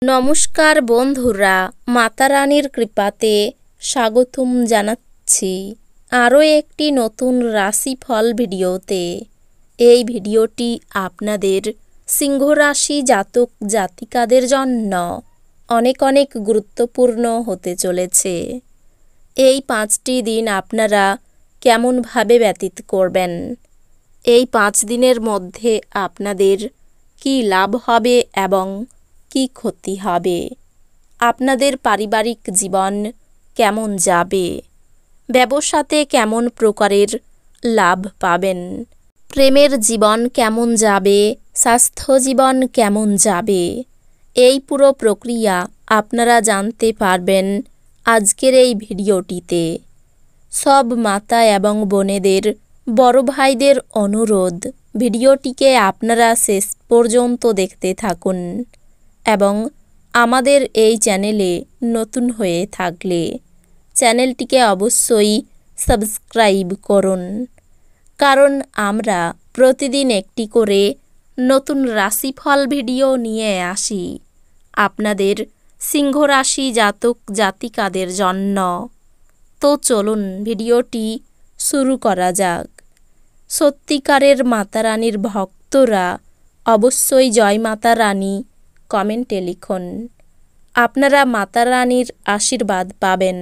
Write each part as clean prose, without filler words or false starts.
নমস্কার বন্ধুরা, মাতা রানীর কৃপাতে স্বাগতম জানাচ্ছি আরও একটি নতুন রাশিফল ভিডিওতে। এই ভিডিওটি আপনাদের সিংহ রাশি জাতক জাতিকাদের জন্য অনেক অনেক গুরুত্বপূর্ণ হতে চলেছে। এই 5টি দিন আপনারা কেমনভাবে ব্যতীত করবেন, এই 5 দিনের মধ্যে আপনাদের কি লাভ হবে এবং কি ক্ষতি হবে, আপনাদের পারিবারিক জীবন কেমন যাবে, ব্যবসাতে কেমন প্রকারের লাভ পাবেন, প্রেমের জীবন কেমন যাবে, স্বাস্থ্য জীবন কেমন যাবে, এই পুরো প্রক্রিয়া আপনারা জানতে পারবেন আজকের এই ভিডিওটিতে। সব মাতা এবং বোনেদের, বড় ভাইদের অনুরোধ, ভিডিওটিকে আপনারা শেষ পর্যন্ত দেখতে থাকুন এবং আমাদের এই চ্যানেলে নতুন হয়ে থাকলে চ্যানেলটিকে অবশ্যই সাবস্ক্রাইব করুন, কারণ আমরা প্রতিদিন একটি করে নতুন রাশিফল ভিডিও নিয়ে আসি আপনাদের সিংহ রাশি জাতক জাতিকাদের জন্য। তো চলুন ভিডিওটি শুরু করা যাক। সত্যিকারের মাতা রানীর ভক্তরা অবশ্যই জয় মাতা রানী কমেন্টে লিখুন। আপনারা মাতা রানীর আশীর্বাদ পাবেন,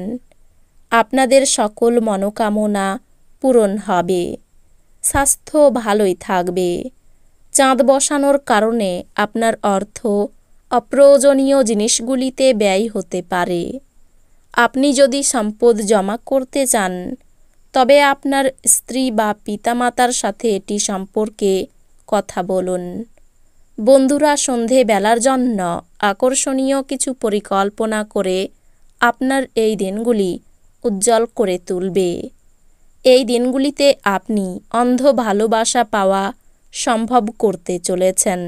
আপনাদের সকল মনোকামনা পূরণ হবে, স্বাস্থ্য ভালোই থাকবে। চাঁদ বসানোর কারণে আপনার অর্থ অপ্রয়োজনীয় জিনিসগুলিতে ব্যয় হতে পারে। আপনি যদি সম্পদ জমা করতে চান তবে আপনার স্ত্রী বা পিতামাতার সাথে এটি সম্পর্কে কথা বলুন। বন্ধুরা সন্ধেবেলার জন্য আকর্ষণীয় কিছু পরিকল্পনা করে আপনার এই দিনগুলি উজ্জ্বল করে তুলবে। এই দিনগুলিতে আপনি অন্ধ ভালোবাসা পাওয়া সম্ভব করতে চলেছেন।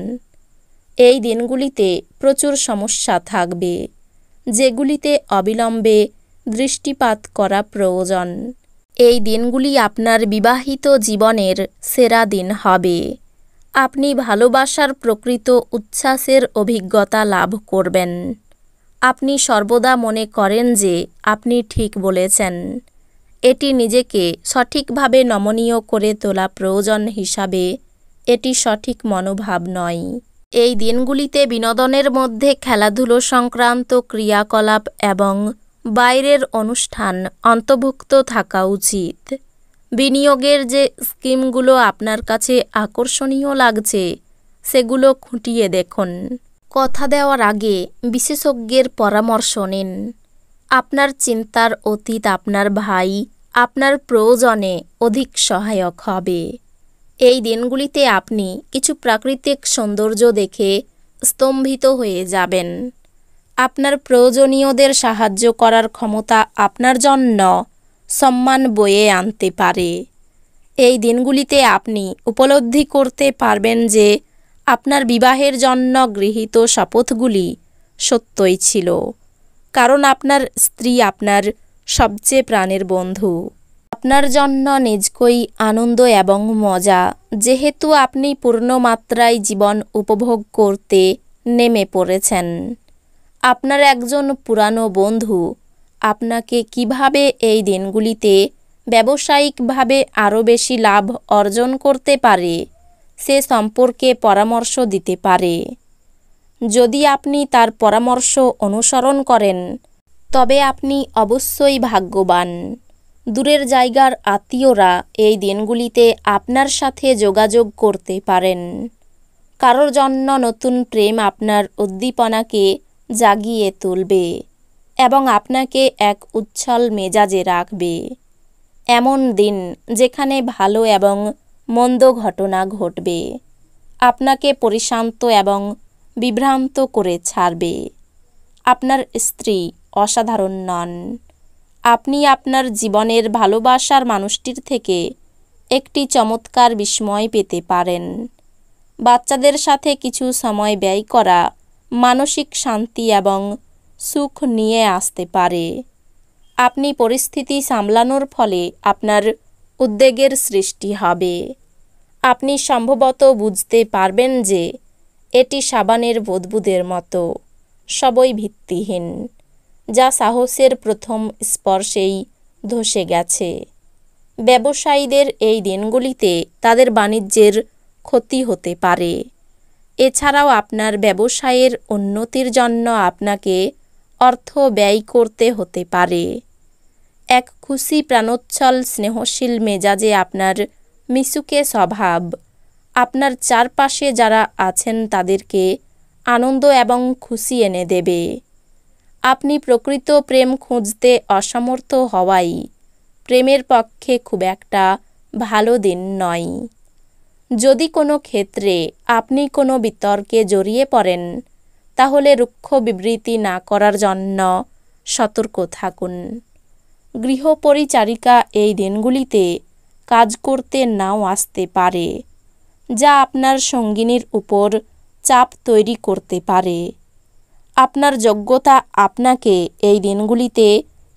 এই দিনগুলিতে প্রচুর সমস্যা থাকবে, যেগুলিতে অবিলম্বে দৃষ্টিপাত করা প্রয়োজন। এই দিনগুলি আপনার বিবাহিত জীবনের সেরা দিন হবে। আপনি ভালোবাসার প্রকৃত উচ্ছ্বাসের অভিজ্ঞতা লাভ করবেন। আপনি সর্বদা মনে করেন যে আপনি ঠিক বলেছেন। এটি নিজেকে সঠিকভাবে নমনীয় করে তোলা প্রয়োজন হিসাবে এটি সঠিক মনোভাব নয়। এই দিনগুলিতে বিনোদনের মধ্যে খেলাধুলো সংক্রান্ত ক্রিয়াকলাপ এবং বাইরের অনুষ্ঠান অন্তর্ভুক্ত থাকা উচিত। বিনিয়োগের যে স্কিমগুলো আপনার কাছে আকর্ষণীয় লাগছে সেগুলো খুঁটিয়ে দেখুন। কথা দেওয়ার আগে বিশেষজ্ঞের পরামর্শ নিন। আপনার চিন্তার অতীত আপনার ভাই আপনার প্রয়োজনে অধিক সহায়ক হবে। এই দিনগুলিতে আপনি কিছু প্রাকৃতিক সৌন্দর্য দেখে স্তম্ভিত হয়ে যাবেন। আপনার প্রয়োজনীয়দের সাহায্য করার ক্ষমতা আপনার জন্য সম্মান বয়ে আনতে পারে। এই দিনগুলিতে আপনি উপলব্ধি করতে পারবেন যে আপনার বিবাহের জন্য গৃহীত শপথগুলি সত্যই ছিল, কারণ আপনার স্ত্রী আপনার সবচেয়ে প্রাণের বন্ধু। আপনার জন্য নিজকই আনন্দ এবং মজা, যেহেতু আপনি পূর্ণমাত্রায় জীবন উপভোগ করতে নেমে পড়েছেন। আপনার একজন পুরানো বন্ধু আপনাকে কিভাবে এই দিনগুলিতে ব্যবসায়িকভাবে আরও বেশি লাভ অর্জন করতে পারে সে সম্পর্কে পরামর্শ দিতে পারে। যদি আপনি তার পরামর্শ অনুসরণ করেন তবে আপনি অবশ্যই ভাগ্যবান। দূরের জায়গার আত্মীয়রা এই দিনগুলিতে আপনার সাথে যোগাযোগ করতে পারেন। কারোর জন্য নতুন প্রেম আপনার উদ্দীপনাকে জাগিয়ে তুলবে এবং আপনাকে এক উচ্ছল মেজাজে রাখবে। এমন দিন যেখানে ভালো এবং মন্দ ঘটনা ঘটবে, আপনাকে পরিশান্ত এবং বিভ্রান্ত করে ছাড়বে। আপনার স্ত্রী অসাধারণ নন। আপনি আপনার জীবনের ভালোবাসার মানুষটির থেকে একটি চমৎকার বিস্ময় পেতে পারেন। বাচ্চাদের সাথে কিছু সময় ব্যয় করা মানসিক শান্তি এবং সুখ নিয়ে আসতে পারে। আপনি পরিস্থিতি সামলানোর ফলে আপনার উদ্বেগের সৃষ্টি হবে। আপনি সম্ভবত বুঝতে পারবেন যে এটি সাবানের বুদবুদের মতো, সবই ভিত্তিহীন, যা সাহসের প্রথম স্পর্শেই ধসে গেছে। ব্যবসায়ীদের এই দিনগুলিতে তাদের বাণিজ্যের ক্ষতি হতে পারে। এছাড়াও আপনার ব্যবসায়ের উন্নতির জন্য আপনাকে অর্থ ব্যয় করতে হতে পারে। এক খুশি প্রাণোচ্ছল স্নেহশীল মেজাজে আপনার মিশুকে স্বভাব আপনার চারপাশে যারা আছেন তাদেরকে আনন্দ এবং খুশি এনে দেবে। আপনি প্রকৃত প্রেম খুঁজতে অসমর্থ হওয়াই প্রেমের পক্ষে খুব একটা ভালো দিন নয়। যদি কোনো ক্ষেত্রে আপনি কোনো বিতর্কে জড়িয়ে পড়েন, তাহলে রুক্ষ বিবৃতি না করার জন্য সতর্ক থাকুন। গৃহপরিচারিকা এই দিনগুলিতে কাজ করতে নাও আসতে পারে, যা আপনার সঙ্গিনীর উপর চাপ তৈরি করতে পারে। আপনার যোগ্যতা আপনাকে এই দিনগুলিতে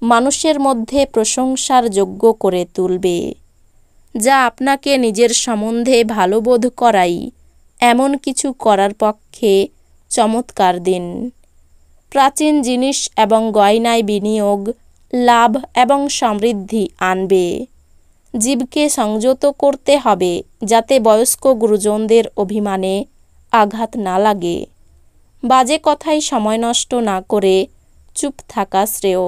মানুষের মধ্যে প্রশংসার যোগ্য করে তুলবে, যা আপনাকে নিজের সম্বন্ধে ভালো বোধ করাই এমন কিছু করার পক্ষে চমৎকার দিন। প্রাচীন জিনিস এবং গয়নায় বিনিয়োগ লাভ এবং সমৃদ্ধি আনবে। জীবকে সংযত করতে হবে যাতে বয়স্ক গুরুজনদের অভিমানে আঘাত না লাগে। বাজে কথায় সময় নষ্ট না করে চুপ থাকা শ্রেয়।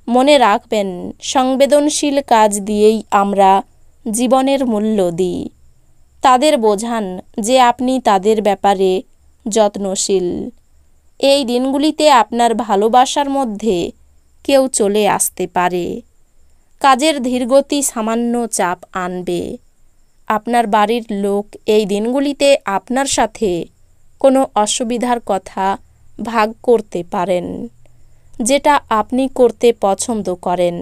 মনে রাখবেন, সংবেদনশীল কাজ দিয়েই আমরা জীবনের মূল্য দিই। তাদের বোঝান যে আপনি তাদের ব্যাপারে যত্নশীল। এই দিনগুলিতে আপনার ভালোবাসার মধ্যে কেউ চলে আসতে পারে। কাজের ধীরগতি সামান্য চাপ আনবে। আপনার বাড়ির লোক এই দিনগুলিতে আপনার সাথে কোনো অসুবিধার কথা ভাগ করতে পারেন, যেটা আপনি করতে পছন্দ করেন।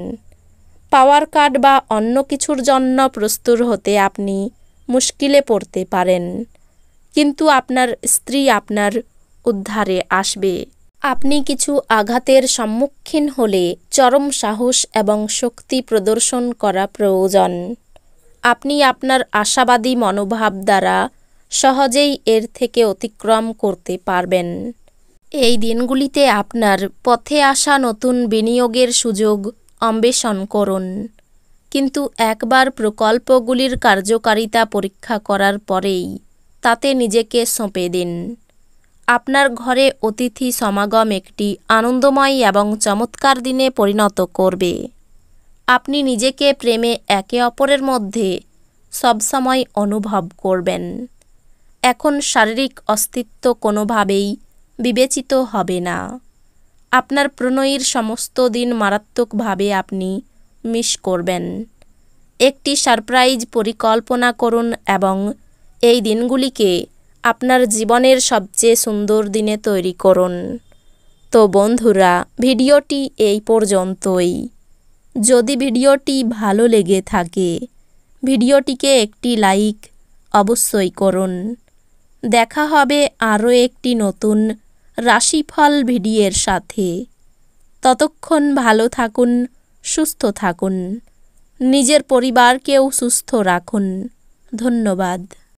পাওয়ার কাট বা অন্য কিছুর জন্য প্রস্তুত হতে আপনি মুশকিলে পড়তে পারেন, কিন্তু আপনার স্ত্রী আপনার উদ্ধারে আসবে। আপনি কিছু আঘাতের সম্মুখীন হলে চরম সাহস এবং শক্তি প্রদর্শন করা প্রয়োজন। আপনি আপনার আশাবাদী মনোভাব দ্বারা সহজেই এর থেকে অতিক্রম করতে পারবেন। এই দিনগুলিতে আপনার পথে আসা নতুন বিনিয়োগের সুযোগ অন্বেষণ করুন, কিন্তু একবার প্রকল্পগুলির কার্যকারিতা পরীক্ষা করার পরেই তাতে নিজেকে সঁপে দিন। আপনার ঘরে অতিথি সমাগম একটি আনন্দময় এবং চমৎকার দিনে পরিণত করবে। আপনি নিজেকে প্রেমে একে অপরের মধ্যে সবসময় অনুভব করবেন। এখন শারীরিক অস্তিত্ব কোনোভাবেই বিবেচিত হবে না। আপনার প্রণয়ীর সমস্ত দিন মারাত্মকভাবে আপনি মিস করবেন। একটি সারপ্রাইজ পরিকল্পনা করুন এবং এই দিনগুলিকে আপনার জীবনের সবচেয়ে সুন্দর দিনে তৈরি করুন। তো বন্ধুরা, ভিডিওটি এই পর্যন্তই। যদি ভিডিওটি ভালো লেগে থাকে, ভিডিওটিকে একটি লাইক অবশ্যই করুন। দেখা হবে আরও একটি নতুন রাশিফল ভিডিওর সাথে। ততক্ষণ ভালো থাকুন, সুস্থ থাকুন, নিজের পরিবারকেও সুস্থ রাখুন। ধন্যবাদ।